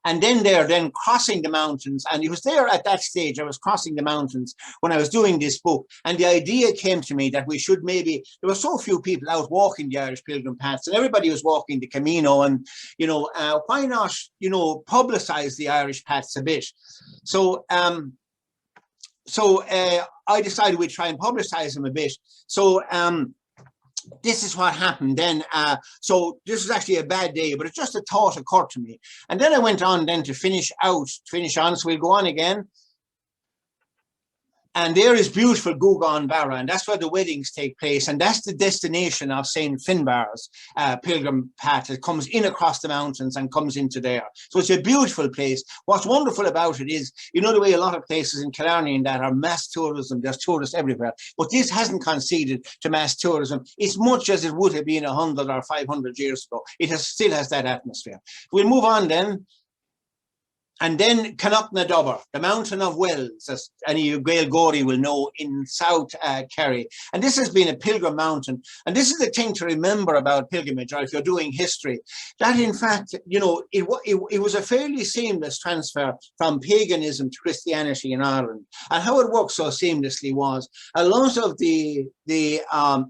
S2: And then they're crossing the mountains. And it was there at that stage, I was crossing the mountains when I was doing this book. And the idea came to me that we should maybe, there were so few people out walking the Irish Pilgrim Paths, and everybody was walking the Camino. And, you know, why not, you know, publicize the Irish paths a bit? So, I decided we'd try and publicize them a bit. So, this is what happened then. So this was actually a bad day, but it's just a thought occurred to me. And then I went on then to finish on. So we'll go on again. And there is beautiful Gugan Barra, and that's where the weddings take place. And that's the destination of St. Finbar's pilgrim path. It comes in across the mountains and comes into there. So it's a beautiful place. What's wonderful about it is, you know, the way a lot of places in Killarney and that are mass tourism, there's tourists everywhere. But this hasn't conceded to mass tourism as much as it would have been 100 or 500 years ago. It still has that atmosphere. We'll move on then. And then Connacht-na-Dobar, the Mountain of Wells, as any Gael Gorey will know, in South Kerry. And this has been a pilgrim mountain. And this is the thing to remember about pilgrimage, or if you're doing history, that in fact, you know, it was a fairly seamless transfer from paganism to Christianity in Ireland. And how it worked so seamlessly was a lot of the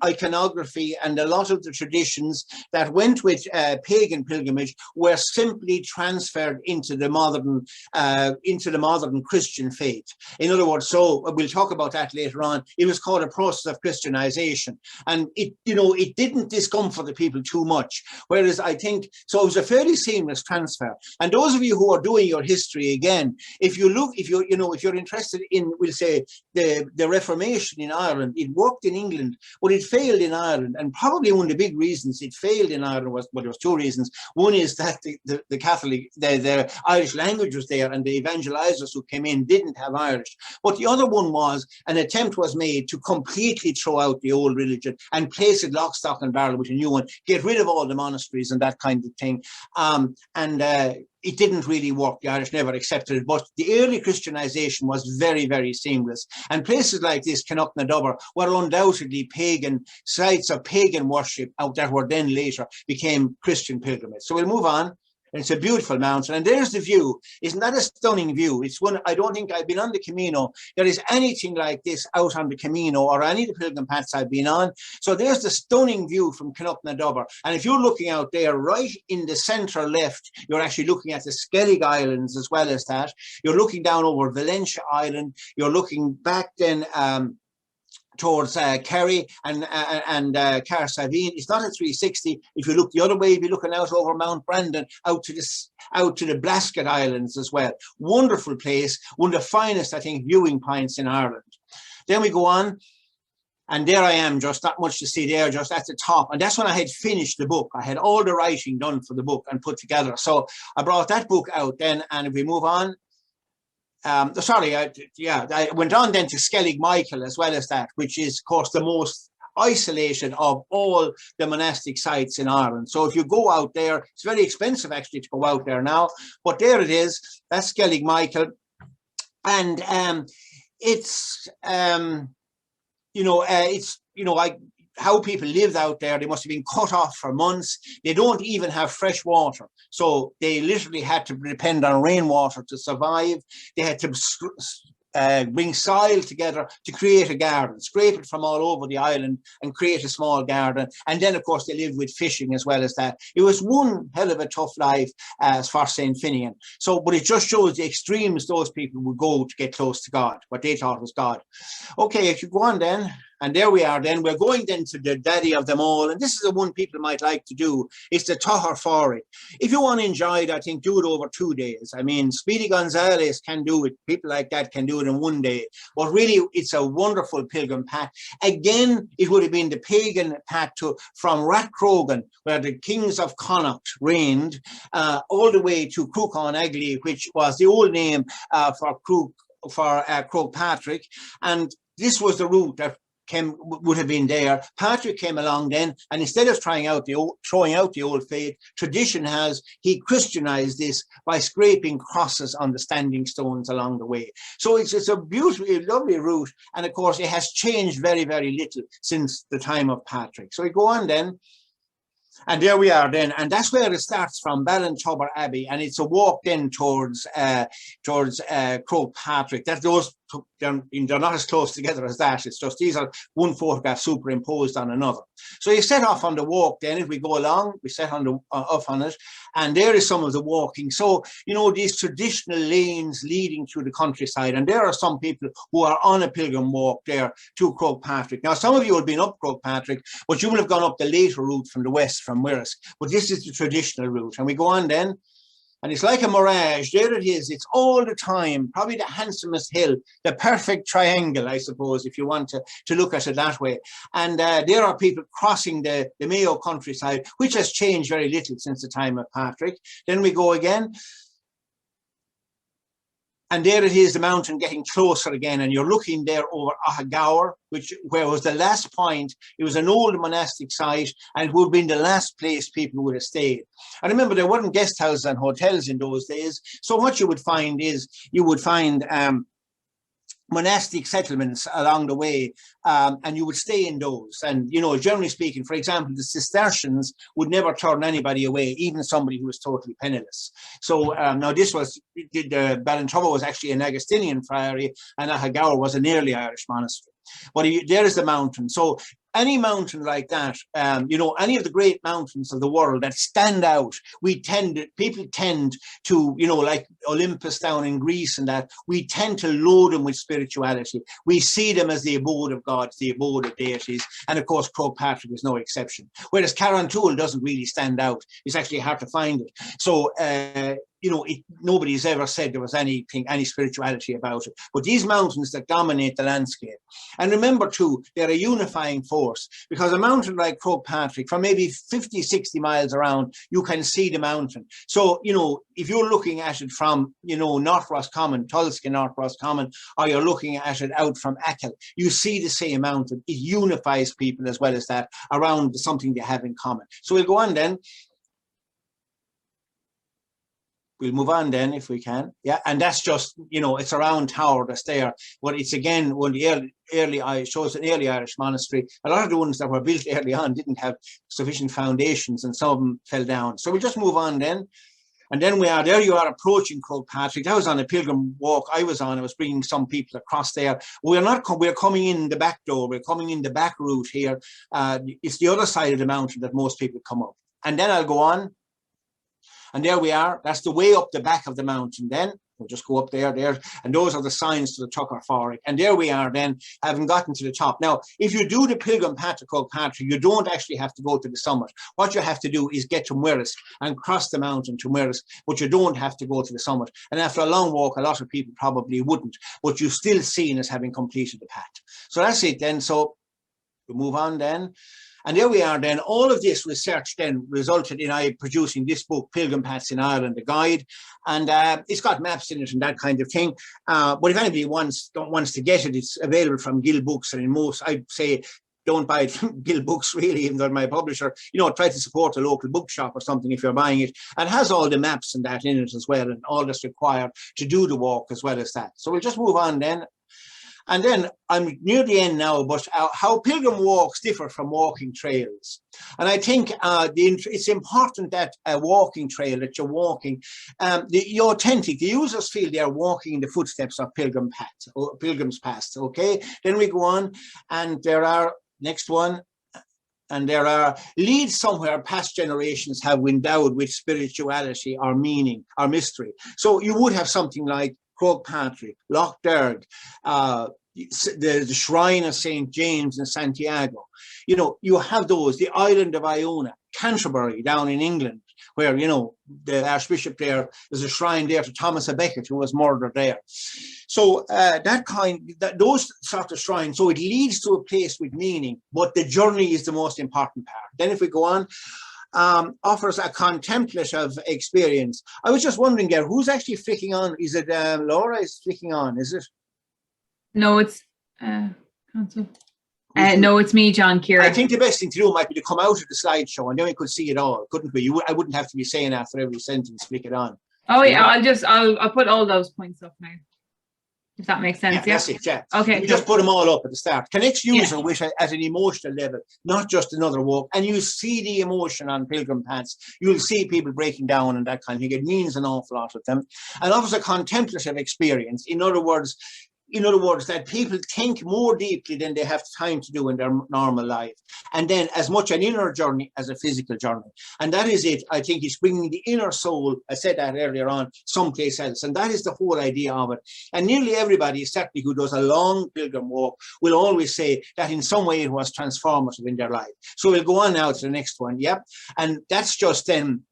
S2: iconography and a lot of the traditions that went with pagan pilgrimage were simply transferred into the modern Christian faith. In other words, so we'll talk about that later on. It was called a process of Christianization, and it, you know, it didn't discomfort the people too much. Whereas I think, so it was a fairly seamless transfer. And those of you who are doing your history again, if you're interested in, we'll say, the Reformation in Ireland, it worked in England, but it failed in Ireland. And probably one of the big reasons it failed in Ireland was, well, there was two reasons. One is that the Catholic, the Irish language preachers there and the evangelizers who came in didn't have Irish. But the other one was an attempt was made to completely throw out the old religion and place it lock, stock and barrel with a new one, get rid of all the monasteries and that kind of thing. It didn't really work. The Irish never accepted it. But the early Christianization was very, very seamless. And places like this, Knocknadober, were undoubtedly pagan sites of pagan worship out that were then later became Christian pilgrimages. So we'll move on. And it's a beautiful mountain. And there's the view. Isn't that a stunning view? It's one, I don't think I've been on the Camino. There is anything like this out on the Camino or any of the Pilgrim Hats I've been on. So there's the stunning view from Knocknadober. And if you're looking out there, right in the center left, you're actually looking at the Skellig Islands as well as that. You're looking down over Valentia Island. You're looking back then towards Kerry and Carsavine. It's not a 360. If you look the other way, you'll be looking out over Mount Brandon, out to the Blasket Islands as well. Wonderful place, one of the finest, I think, viewing points in Ireland. Then we go on, and there I am, just not much to see there, just at the top. And that's when I had finished the book. I had all the writing done for the book and put together. So I brought that book out then, and if we move on, I went on then to Skellig Michael as well as that, which is, of course, the most isolated of all the monastic sites in Ireland. So if you go out there, it's very expensive actually to go out there now, but there it is. That's Skellig Michael, and how people lived out there. They must have been cut off for months. They don't even have fresh water. So they literally had to depend on rainwater to survive. They had to bring soil together to create a garden, scrape it from all over the island and create a small garden. And then, of course, they lived with fishing as well as that. It was one hell of a tough life as for St. Finian. So, but it just shows the extremes those people would go to get close to God, what they thought was God. Okay, if you go on then, and there we are then, we're going then to the daddy of them all. And this is the one people might like to do. It's the Toher Fori. If you want to enjoy it, I think do it over 2 days. I mean, Speedy Gonzales can do it. People like that can do it in 1 day. But really, it's a wonderful pilgrim path. Again, it would have been the pagan path from Rathcrogan, where the kings of Connacht reigned, all the way to Crook-on-Agly, which was the old name for Croagh-Patrick. And this was the route that would have been there. Patrick came along then, and instead of throwing out the old faith, tradition has he Christianized this by scraping crosses on the standing stones along the way. So it's a beautiful, lovely route, and of course it has changed very, very little since the time of Patrick. So we go on then. And there we are then, and that's where it starts from, Ballintober Abbey, and it's a walk then towards Croagh-Patrick. They're not as close together as that. It's just these are one photograph superimposed on another. So you set off on the walk then. If we go along, we set off on it, and there is some of the walking. So, you know, these traditional lanes leading through the countryside, and there are some people who are on a pilgrim walk there to Croagh-Patrick. Now, some of you have been up Croagh-Patrick, but you will have gone up the later route from the west, from Wirrisk. But this is the traditional route, and we go on then. And it's like a mirage. There it is. It's all the time, probably the handsomest hill, the perfect triangle, I suppose, if you want to look at it that way. And there are people crossing the Mayo countryside, which has changed very little since the time of Patrick. Then we go again. And there it is, the mountain getting closer again, and you're looking there over Ahagower, where was the last point. It was an old monastic site, and it would have been the last place people would have stayed. And remember, there weren't guest houses and hotels in those days. So what you would find is, monastic settlements along the way, and you would stay in those. And, you know, generally speaking, for example, the Cistercians would never turn anybody away, even somebody who was totally penniless. So now this was, Ballintober was actually an Augustinian friary, and Ahagower was an early Irish monastery. But there is the mountain. So any mountain like that, you know, any of the great mountains of the world that stand out, people tend to, you know, like Olympus down in Greece and that, we tend to load them with spirituality. We see them as the abode of gods, the abode of deities. And of course, Croagh-Patrick is no exception. Whereas Carrauntoohil doesn't really stand out. It's actually hard to find it. So, you know, nobody's ever said there was any spirituality about it. But these mountains that dominate the landscape. And remember too, they're a unifying force. source, because a mountain like Croagh-Patrick, from maybe 50, 60 miles around, you can see the mountain. So, you know, if you're looking at it from, you know, North Roscommon, Tulska, North Roscommon, or you're looking at it out from Achill, you see the same mountain. It unifies people as well as that around something they have in common. So we'll go on then. We'll move on then if we can. Yeah, and that's just, you know, it's a round tower that's there. But it's again one of the early shows an early Irish monastery. A lot of the ones that were built early on didn't have sufficient foundations, and some of them fell down. So we'll just move on then. And then there you are approaching Croagh-Patrick. That was on a pilgrim walk I was on. I was bringing some people across there. We're coming in the back door. We're coming in the back route here. It's the other side of the mountain that most people come up. And then I'll go on. And there we are. That's the way up the back of the mountain then. We'll just go up there. And those are the signs to the Tucker Forest. And there we are then, having gotten to the top. Now, if you do the Pilgrim Path to Croagh-Patrick, you don't actually have to go to the summit. What you have to do is get to Muiris and cross the mountain to Muiris, but you don't have to go to the summit. And after a long walk, a lot of people probably wouldn't, but you're still seen as having completed the path. So that's it then. So we'll move on then. And there we are then. All of this research then resulted in I producing this book, Pilgrim Hats in Ireland, a guide. And it's got maps in it and that kind of thing. But if anybody wants to get it, it's available from Gill Books. And in most, I'd say, don't buy it from Gill Books, really, even though my publisher, you know, try to support a local bookshop or something if you're buying it. And it has all the maps and that in it as well, and all that's required to do the walk as well as that. So we'll just move on then. And then I'm near the end now, but how pilgrim walks differ from walking trails. And I think it's important that a walking trail that you're walking, the authentic, the users feel they are walking in the footsteps of Pilgrim's Path. Okay, then we go on, and there are, next one, and there are leads somewhere past generations have endowed with spirituality or meaning or mystery. So you would have something like Croagh-Patrick, Loch Derg, the shrine of St. James in Santiago. You know, you have those, the island of Iona, Canterbury down in England, where, you know, the Archbishop there, there's a shrine there to Thomas a Becket, who was murdered there. So those sort of shrines, so it leads to a place with meaning, but the journey is the most important part. Then if we go on, offers a contemplative experience. I was just wondering there, who's actually flicking on? Is it Laura is flicking on, is it?
S3: No, it's no, it's me, John Kieran.
S2: I think the best thing to do might be to come out of the slideshow and then we could see it all, couldn't we? I wouldn't have to be saying after every sentence, flick it on.
S3: Oh yeah, I'll put all those points up now, if that makes sense.
S2: Yeah, that's it, yeah.
S3: Okay.
S2: You just put them all up at the start. Connects user with at an emotional level, not just another walk. And you see the emotion on Pilgrim Hats. You'll see people breaking down and that kind of thing. It means an awful lot of them. And offers a contemplative experience. In other words, that people think more deeply than they have time to do in their normal life. And then as much an inner journey as a physical journey. And that is it. I think it's bringing the inner soul, I said that earlier on, someplace else. And that is the whole idea of it. And nearly everybody, certainly who does a long pilgrim walk, will always say that in some way it was transformative in their life. So we'll go on now to the next one. Yep. And that's just then.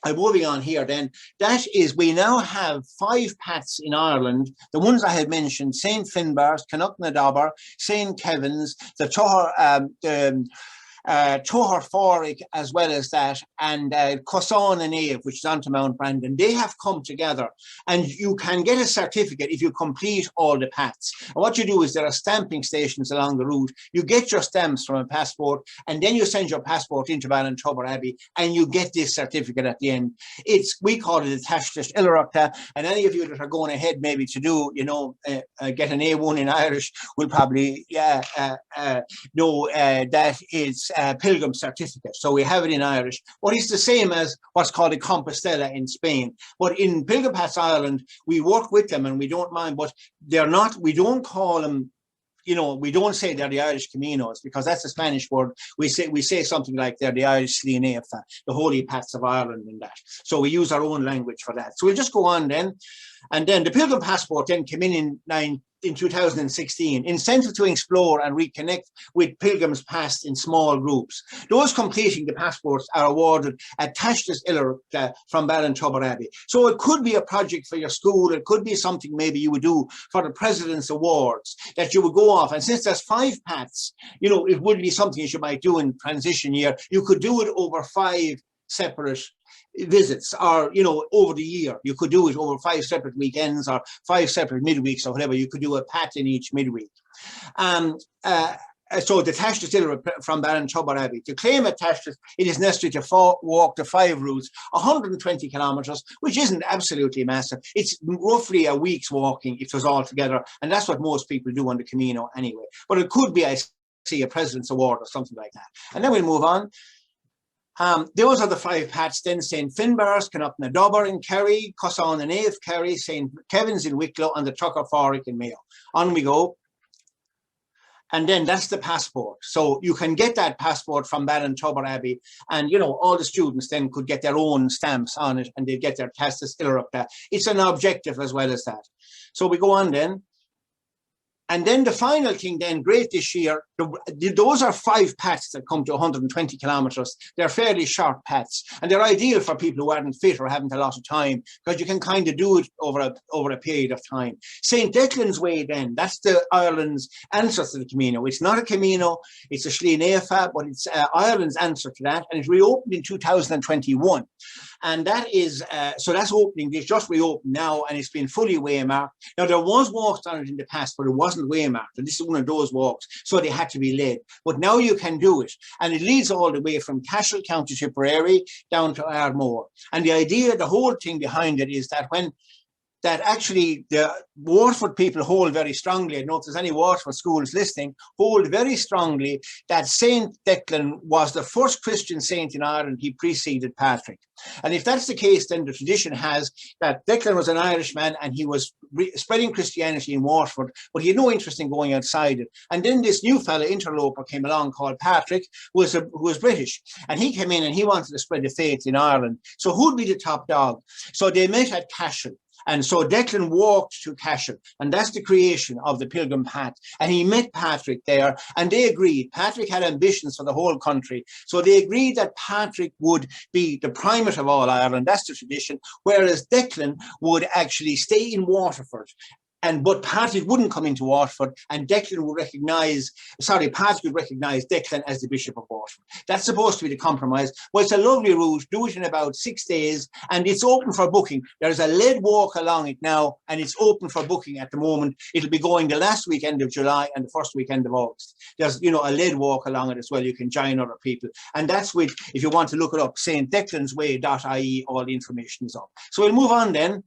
S2: I'm moving on here then. That is, we now have 5 paths in Ireland. The ones I had mentioned, St. Finbarr's, Canuck-na-Dobber, St. Kevin's, the Tohar Foric, as well as that, and Cosán and Ave, which is onto Mount Brandon. They have come together, and you can get a certificate if you complete all the paths. And what you do is there are stamping stations along the route. You get your stamps from a passport, and then you send your passport into Ballintubber Abbey, and you get this certificate at the end. We call it a Taishtist Illarachta, and any of you that are going ahead maybe to do, get an A1 in Irish will probably know that it's Pilgrim certificate. So we have it in Irish, but it's the same as what's called a Compostela in Spain. But in Pilgrim Hats Ireland, we work with them and we don't mind, but they're not, we don't call them, we don't say they're the Irish Caminos, because that's a Spanish word. We say something like they're the Irish Slienefa, the holy paths of Ireland and that. So we use our own language for that. So we'll just go on then. And then the Pilgrim Passport then came in 2016, incentive to explore and reconnect with pilgrims past in small groups. Those completing the passports are awarded a Taistis Iller from Ballintober Abbey. So it could be a project for your school. It could be something maybe you would do for the President's Awards that you would go off. And since there's 5 paths, you know, it would be something that you might do in transition year. You could do it over 5 separate visits, or, you know, over the year. You could do it over 5 separate weekends or 5 separate midweeks or whatever. You could do a path in each midweek. So the Taistis Iller from Ballintober Abbey. To claim a Taistis, it is necessary to walk the 5 routes, 120 kilometres, which isn't absolutely massive. It's roughly a week's walking if it was all together, and that's what most people do on the Camino anyway. But it could be, I see, a President's Award or something like that. And then we'll move on. Those are the 5 paths. Then St. Finbarr's, Canopna Dobber in Kerry, Cosson and Ave, Kerry, St. Kevin's in Wicklow, and the Tucker Forrick in Mayo. On we go. And then that's the passport. So you can get that passport from Ballintober Abbey, and, you know, all the students then could get their own stamps on it, and they get their Taistis Iller up there. It's an objective as well as that. So we go on then. And then the final thing then, great this year, those are 5 paths that come to 120 kilometres. They're fairly short paths, and they're ideal for people who aren't fit or haven't a lot of time, because you can kind of do it over a period of time. St. Declan's Way then, that's the Ireland's answer to the Camino. It's not a Camino, it's a Shlínefa, but it's Ireland's answer to that, and it reopened in 2021. And that is, so that's opening, it's just reopened now, and it's been fully waymarked. Now, there was walks on it in the past, but it wasn't waymarked, and this is one of those walks, so they had to be led. But now you can do it, and it leads all the way from Cashel, County Tipperary, down to Ardmore. And the idea, the whole thing behind it is that that actually the Waterford people hold very strongly, I don't know if there's any Waterford schools listening, hold very strongly that St. Declan was the first Christian saint in Ireland. He preceded Patrick. And if that's the case, then the tradition has that Declan was an Irishman and he was spreading Christianity in Waterford, but he had no interest in going outside it. And then this new fella, interloper, came along called Patrick, who was British. And he came in and he wanted to spread the faith in Ireland. So who'd be the top dog? So they met at Cashel. And so Declan walked to Cashel, and that's the creation of the Pilgrim Hat. And he met Patrick there, and they agreed. Patrick had ambitions for the whole country. So they agreed that Patrick would be the primate of all Ireland. That's the tradition. Whereas Declan would actually stay in Waterford. But Patrick wouldn't come into Waterford, and Patrick would recognise Declan as the Bishop of Waterford. That's supposed to be the compromise. Well, it's a lovely route. Do it in about 6 days, and it's open for booking. There's a lead walk along it now, and it's open for booking at the moment. It'll be going the last weekend of July and the first weekend of August. There's, you know, a lead walk along it as well. You can join other people. And that's with, if you want to look it up, stdeclansway.ie, all the information is up. So we'll move on then.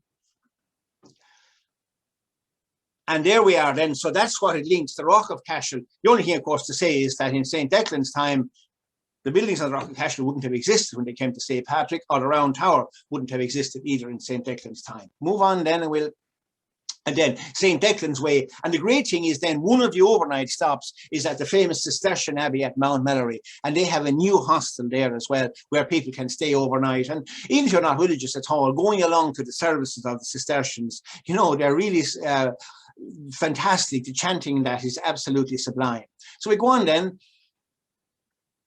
S2: And there we are then. So that's what it links, the Rock of Cashel. The only thing, of course, to say is that in St. Declan's time, the buildings on the Rock of Cashel wouldn't have existed when they came to St. Patrick, or the Round Tower wouldn't have existed either in St. Declan's time. Move on then, and then St. Declan's Way. And the great thing is then one of the overnight stops is at the famous Cistercian Abbey at Mount Mallory. And they have a new hostel there as well, where people can stay overnight. And even if you're not religious at all, going along to the services of the Cistercians, you know, they're really fantastic. The chanting in that is absolutely sublime. So we go on then.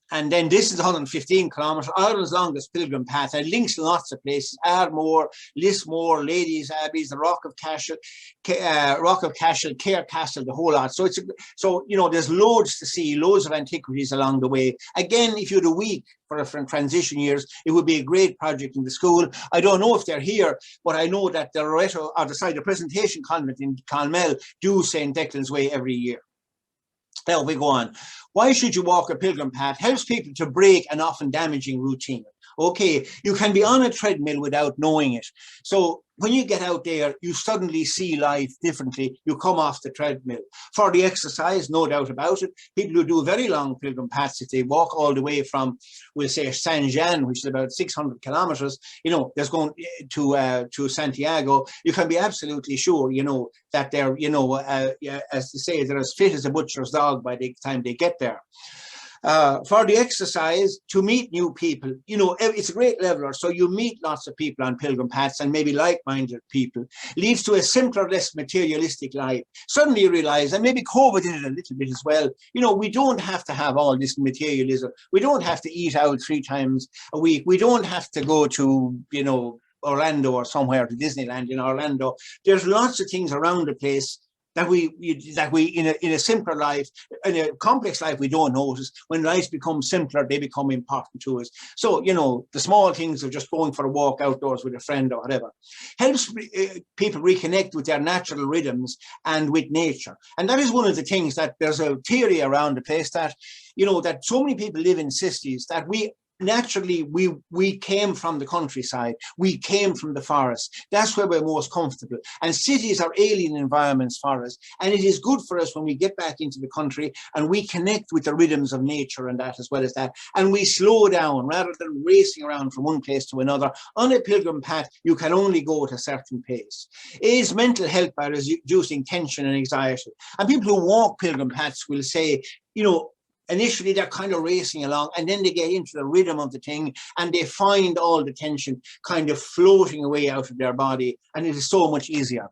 S2: And then this is 115 kilometres, Ireland's longest pilgrim path. And it links lots of places: Ardmore, Lismore, Ladies' Abbeys, the Rock of Cashel, Cahir Castle, the whole lot. So so you know, there's loads to see, loads of antiquities along the way. Again, if you had a week for transition years, it would be a great project in the school. I don't know if they're here, but I know that the Presentation Convent in Clonmel do St. Declan's Way every year. Now we go on. Why should you walk a pilgrim path? Helps people to break an often damaging routine. Okay, you can be on a treadmill without knowing it. So when you get out there, you suddenly see life differently. You come off the treadmill. For the exercise, no doubt about it, people who do very long pilgrim paths, if they walk all the way from, we'll say, Saint-Jean, which is about 600 kilometers, you know, there's going to Santiago, you can be absolutely sure, you know, that they're, you know, as they say, they're as fit as a butcher's dog by the time they get there. for the exercise, to meet new people. You know, it's a great leveler. So you meet lots of people on Pilgrim Hats and maybe like-minded people. Leads to a simpler, less materialistic life. Suddenly you realize, and maybe COVID did it a little bit as well, you know, we don't have to have all this materialism. We don't have to eat out 3 times a week. We don't have to go to, you know, Orlando or somewhere, to Disneyland in Orlando. There's lots of things around the place that we in a simpler life, in a complex life, we don't notice. When lives become simpler, they become important to us. So, you know, the small things of just going for a walk outdoors with a friend or whatever helps people reconnect with their natural rhythms and with nature. And that is one of the things that there's a theory around the place that, you know, that so many people live in cities that naturally, we came from the countryside, we came from the forest. That's where we're most comfortable. And cities are alien environments for us. And it is good for us when we get back into the country and we connect with the rhythms of nature and that as well as that. And we slow down rather than racing around from one place to another. On a pilgrim path, you can only go at a certain pace. Aids mental health by reducing tension and anxiety. And people who walk pilgrim paths will say, you know, initially they're kind of racing along and then they get into the rhythm of the thing and they find all the tension kind of floating away out of their body, and it is so much easier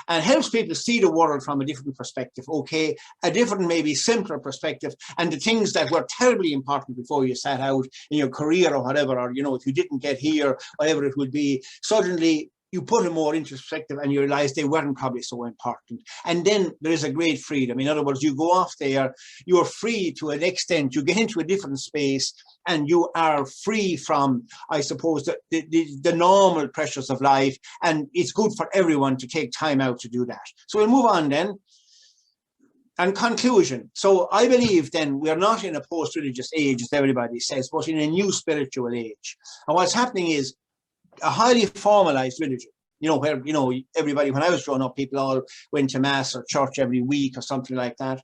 S2: and helps people see the world from a different perspective. Okay, a different, maybe simpler perspective, and the things that were terribly important before you sat out in your career or whatever, or, you know, if you didn't get here, whatever it would be, suddenly you put them more into perspective and you realize they weren't probably so important. And then there is a great freedom. In other words, you go off there, you're free to an extent, you get into a different space and you are free from, I suppose, the normal pressures of life. And it's good for everyone to take time out to do that. So we'll move on then. And conclusion. So I believe then we're not in a post-religious age, as everybody says, but in a new spiritual age. And what's happening is a highly formalized religion, you know, where, you know, everybody, when I was growing up, people all went to mass or church every week or something like that.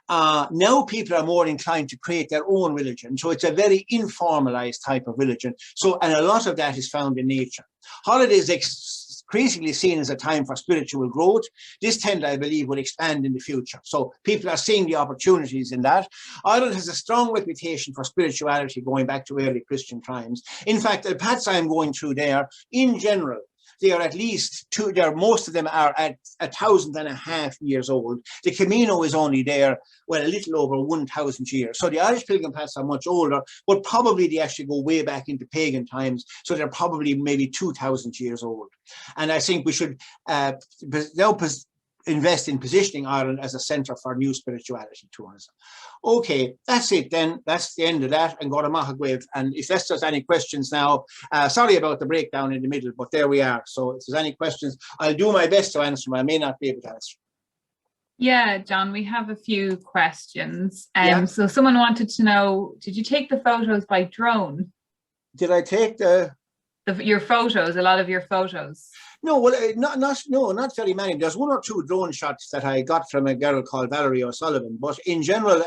S2: Now people are more inclined to create their own religion. So it's a very informalized type of religion. So, and a lot of that is found in nature. Holidays increasingly seen as a time for spiritual growth. This trend, I believe, will expand in the future. So people are seeing the opportunities in that. Ireland has a strong reputation for spirituality going back to early Christian times. In fact, the paths I'm going through there, in general, they are at least most of them are at 1,500 years old. The Camino is only there, well, a little over 1,000 years. So the Irish pilgrim paths are much older, but probably they actually go way back into pagan times. So they're probably maybe 2,000 years old. And I think we should now invest in positioning Ireland as a centre for new spirituality tourism. Okay, that's it then. That's the end of that. And go to Mahagwave. And if there's any questions now, sorry about the breakdown in the middle, but there we are. So if there's any questions, I'll do my best to answer them. I may not be able to answer.
S3: Yeah, John, we have a few questions.
S2: Yeah.
S3: So someone wanted to know, did you take the photos by drone?
S2: Did I take
S3: your photos, a lot of your photos?
S2: No, well, not very many. There's 1 or 2 drone shots that I got from a girl called Valerie O'Sullivan, but in general,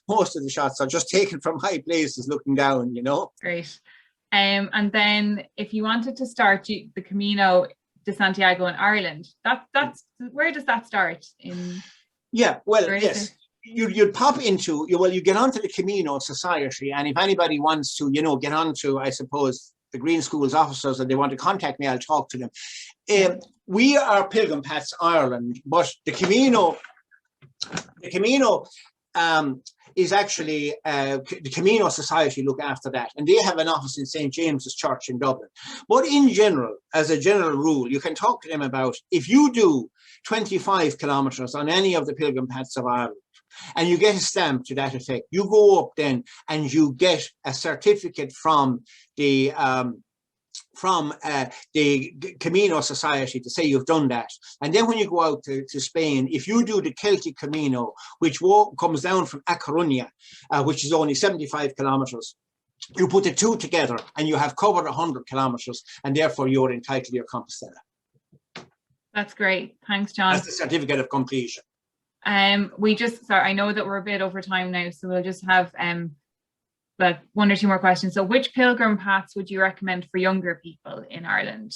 S2: most of the shots are just taken from high places looking down, you know.
S3: Great. And then if you wanted to start the Camino de Santiago in Ireland, that's where does that start?
S2: Yeah, well, yes. You'd pop into, you get onto the Camino Society, and if anybody wants to, you know, get onto, I suppose, the Green Schools officers and they want to contact me, I'll talk to them. We are Pilgrim Hats Ireland, but the Camino is actually the Camino Society look after that, and they have an office in St. James's Church in Dublin. But in general, as a general rule, you can talk to them about if you do 25 kilometres on any of the Pilgrim Hats of Ireland, and you get a stamp to that effect, you go up then and you get a certificate from the Camino Society to say you've done that. And then when you go out to Spain, if you do the Celtic Camino, which comes down from A Coruña, which is only 75 kilometres, you put the 2 together and you have covered 100 kilometres, and therefore you're entitled to your Compostela.
S3: That's great. Thanks, John.
S2: That's the certificate of completion.
S3: Sorry, I know that we're a bit over time now, so we'll just have like 1 or 2 more questions. So which pilgrim paths would you recommend for younger people in Ireland?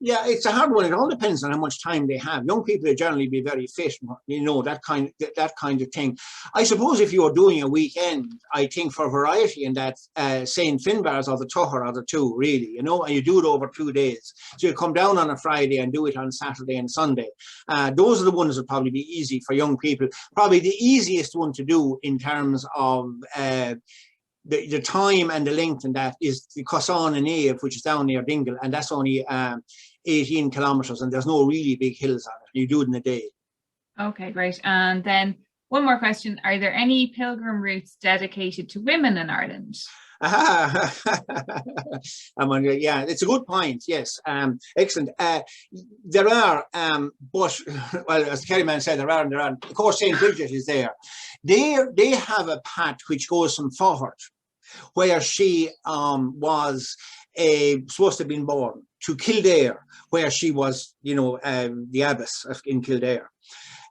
S2: Yeah, it's a hard one. It all depends on how much time they have. Young people will generally be very fit, you know, that kind of thing. I suppose if you're doing a weekend, I think for variety in that, St. Finbar's or the Tucker are the two, really, you know, and you do it over 2 days. So you come down on a Friday and do it on Saturday and Sunday. Those are the ones that would probably be easy for young people. Probably the easiest one to do in terms of the time and the length, and that is the Cossan and Ave, which is down near Dingle, and that's only 18 kilometers, and there's no really big hills on it. You do it in a day. Okay,
S3: great. And then one more question: are there any pilgrim routes dedicated to women in Ireland?
S2: Yeah, it's a good point. Yes, excellent. There are, but well, as Kerryman said, there are and there aren't. Of course, St. Bridget is there. They have a path which goes from Faughart, where she was supposed to have been born, to Kildare, where she was, you know, the abbess in Kildare.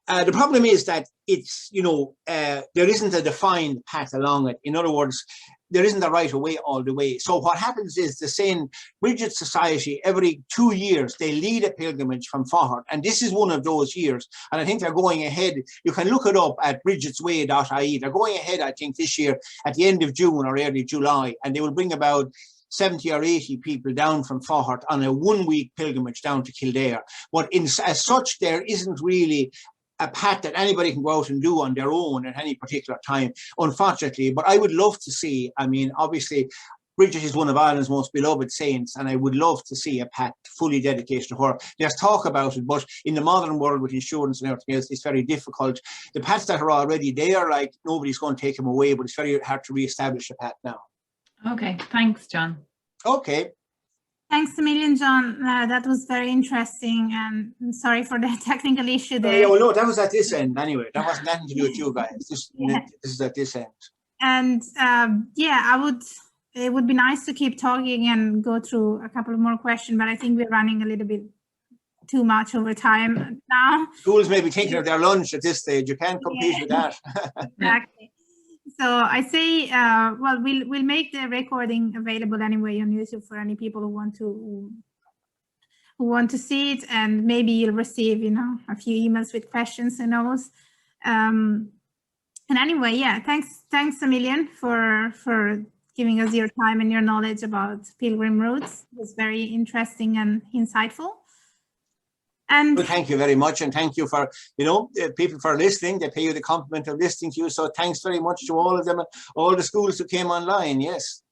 S2: The problem is that it's, you know, there isn't a defined path along it. In other words, there isn't a right of way all the way. So what happens is the St. Bridget Society, every 2 years, they lead a pilgrimage from Faughart. And this is one of those years. And I think they're going ahead. You can look it up at bridgetsway.ie. They're going ahead, I think, this year at the end of June or early July. And they will bring about 70 or 80 people down from Faughart on a 1 week pilgrimage down to Kildare. But as such, there isn't really a path that anybody can go out and do on their own at any particular time, unfortunately. But I would love to see, I mean, obviously, Bridget is one of Ireland's most beloved saints, and I would love to see a path fully dedicated to her. There's talk about it, but in the modern world with insurance and everything else, it's very difficult. The paths that are already there, like, nobody's going to take them away, but it's very hard to re-establish a path now.
S3: Okay, thanks, John.
S2: Okay.
S1: Thanks a million, John. That was very interesting, and I'm sorry for the technical issue there.
S2: Yeah, well, no, that was at this end anyway. That wasn't nothing to do with you guys. This is at this end.
S1: And yeah, it would be nice to keep talking and go through a couple of more questions, but I think we're running a little bit too much over time now.
S2: Schools may be thinking of their lunch at this stage. You can't compete with that.
S1: Exactly. So I say, well, we'll make the recording available anyway on YouTube for any people who want to see it, and maybe you'll receive, you know, a few emails with questions and those. And anyway, yeah, thanks a million for giving us your time and your knowledge about pilgrim routes. It was very interesting and insightful. And
S2: well, thank you very much, and thank you for, you know, people for listening. They pay you the compliment of listening to you. So thanks very much to all of them, all the schools who came online. Yes.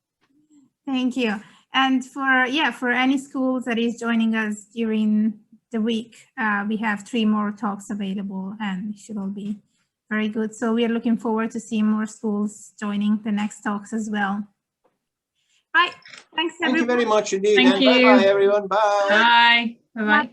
S1: Thank you. And for any schools that is joining us during the week, we have 3 more talks available, and it should all be very good. So we are looking forward to seeing more schools joining the next talks as well. Right. Thanks, everyone.
S2: Thank you very much indeed.
S3: Thank you.
S2: Bye-bye, everyone. Bye.
S3: Bye. Bye-bye.